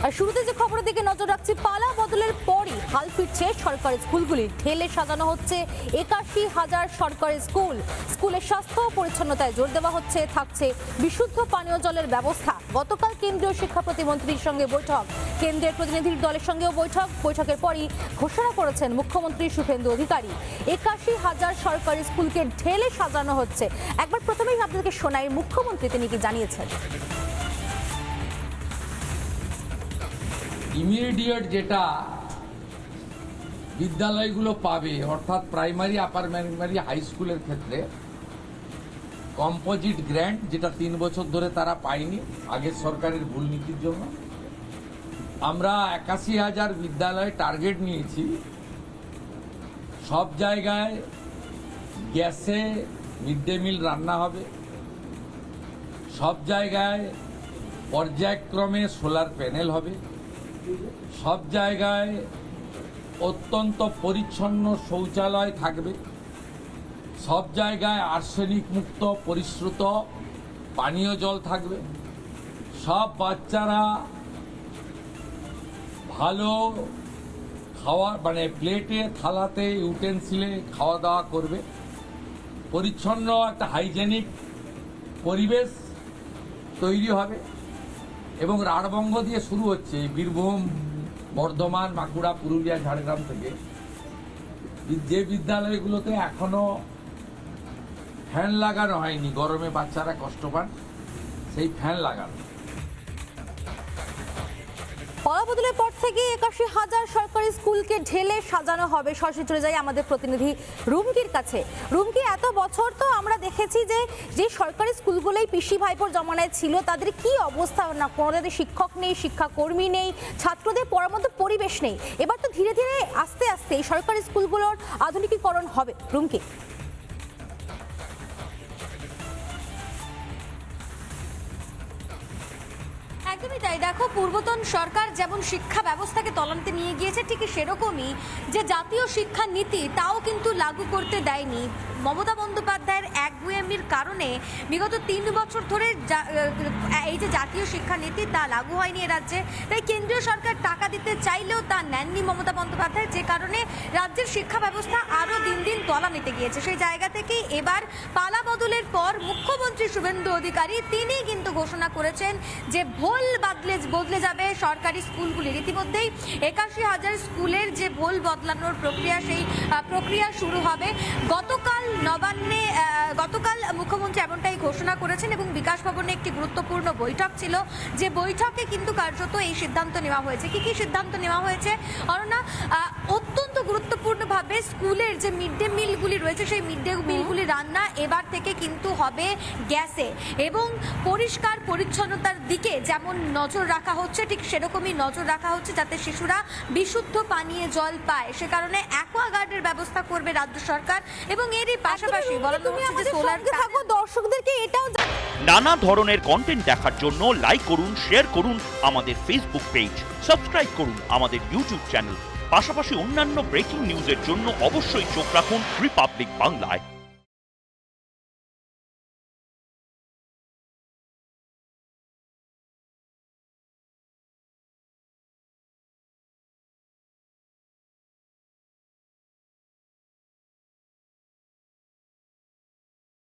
আর শুরুতে যে খবরের দিকে নজর রাখছি, পালা বদলের পরই হাল ফিরছে সরকারি স্কুলগুলি। ঢেলে সাজানো হচ্ছে ৮১,০০০ সরকারি স্কুল। স্কুলের স্বাস্থ্য ও পরিচ্ছন্নতায় জোর দেওয়া হচ্ছে, থাকছে বিশুদ্ধ পানীয় জলের ব্যবস্থা। গতকাল কেন্দ্রীয় শিক্ষা প্রতিমন্ত্রীর সঙ্গে বৈঠক, কেন্দ্রের প্রতিনিধির দলের সঙ্গেও বৈঠকের পরই ঘোষণা করেছেন মুখ্যমন্ত্রী শুভেন্দু অধিকারী। ৮১,০০০ সরকারি স্কুলকে ঢেলে সাজানো হচ্ছে। একবার প্রথমেই আপনাদেরকে শোনাই মুখ্যমন্ত্রী তিনি কি জানিয়েছেন। ইমিডিয়েট যেটা বিদ্যালয়গুলো পাবে, অর্থাৎ প্রাইমারি, আপার প্রাইমারি, হাই স্কুলের ক্ষেত্রে কম্পোজিট গ্র্যান্ট, যেটা 3 বছর ধরে তারা পায়নি আগের সরকারের ভুল নীতির জন্য, আমরা ৮১,০০০ বিদ্যালয়ে টার্গেট নিয়েছি। সব জায়গায় গ্যাসে মিড ডে মিল রান্না হবে, সব জায়গায় পর্যায়ক্রমে সোলার প্যানেল হবে, সব জায়গায় অত্যন্ত পরিচ্ছন্ন শৌচালয় থাকবে, সব জায়গায় আর্সেনিক মুক্ত পরিশ্রুত পানীয় জল থাকবে, সব বাচ্চারা ভালো খাওয়া মানে প্লেটে, থালাতে, ইউটেন্সিলে খাওয়া দাওয়া করবে, পরিচ্ছন্ন একটা হাইজেনিক পরিবেশ তৈরি হবে। এবং রাঢ়বঙ্গ দিয়ে শুরু হচ্ছে, বীরভূম, বর্ধমান, বাঁকুড়া, পুরুলিয়া, ঝাড়গ্রাম থেকে যে বিদ্যালয়গুলোতে এখনো ফ্যান লাগানো হয়নি, গরমে বাচ্চারা কষ্ট পান, সেই ফ্যান লাগানো। পালা বদলের পর থেকে ৮১,০০০ সরকারি স্কুলকে ঢেলে সাজানো হবে। সরাসরি চলে যাই আমাদের প্রতিনিধি রুমকির কাছে। রুমকি, এত বছর তো আমরা দেখেছি যে সরকারি স্কুলগুলোই পিসি ভাইপোর জমানায় ছিল, তাদের কি অবস্থা, না কোনো শিক্ষক নেই, শিক্ষাকর্মী নেই, ছাত্রদের পড়ার মতো পরিবেশ নেই। এবার তো ধীরে ধীরে আস্তে আস্তে এই সরকারি স্কুলগুলোর আধুনিকীকরণ হবে। রুমকি, একদমই তাই। দেখো, পূর্বতন সরকার যেমন শিক্ষা ব্যবস্থাকে তলানিতে নিয়ে গিয়েছে, ঠিক সেরকমই যে জাতীয় শিক্ষা নীতি তাও কিন্তু লাগু করতে দেয়নি। মমতা বন্দ্যোপাধ্যায়ের একগুঁয়েমির কারণে বিগত 3 বছর ধরে এই যে জাতীয় শিক্ষা নীতি তা লাগু হয়নি এ রাজ্যে। তাই কেন্দ্রীয় সরকার টাকা দিতে চাইলেও তা নেননি মমতা বন্দ্যোপাধ্যায়, যে কারণে রাজ্যের শিক্ষা ব্যবস্থা আরও দিন দিন তলানিতে গিয়েছে। সেই জায়গা থেকেই এবার পালা বদলের পর মুখ্যমন্ত্রী শুভেন্দু অধিকারী তিনি কিন্তু ঘোষণা করেছেন যে ভোল বদলে যাবে সরকারি স্কুলগুলির। ইতিমধ্যেই ৮১,০০০ স্কুলের যে ভোল বদলানোর প্রক্রিয়া, সেই প্রক্রিয়া শুরু হবে। গতকাল মুখ্যমন্ত্রী এমনটাই ঘোষণা করেছেন এবং বিকাশ ভবনে একটি গুরুত্বপূর্ণ বৈঠক ছিল, যে বৈঠকে কিন্তু কার্যত এই সিদ্ধান্ত নেওয়া হয়েছে। কি সিদ্ধান্ত নেওয়া হয়েছে অরণ্যা? অত্যন্ত গুরুত্বপূর্ণভাবে স্কুলের যে মিড ডে মিলগুলি রয়েছে, সেই মিড ডে মিলগুলি রান্না এবার থেকে কিন্তু হবে গ্যাসে, এবং পরিষ্কার পরিচ্ছন্নতার দিকে যেমন নজর রাখা হচ্ছে, ঠিক সেরকমই নজর রাখা হচ্ছে যাতে শিশুরা বিশুদ্ধ পানীয় জল পায়। সে কারণে অ্যাকোয়াগার্ডের ব্যবস্থা করবে রাজ্য সরকার, এবং এরই পাশাপাশি বলানো হচ্ছে যে সোলার থাকো, দর্শকদেরকে এটাও নানা ধরনের কন্টেন্ট দেখার জন্য লাইক করুন, শেয়ার করুন আমাদের ফেসবুক পেজ, সাবস্ক্রাইব করুন আমাদের ইউটিউব চ্যানেল। পাশাপাশি অন্যান্য ব্রেকিং নিউজের জন্য অবশ্যই চোখ রাখুন রিপাবলিক বাংলায়।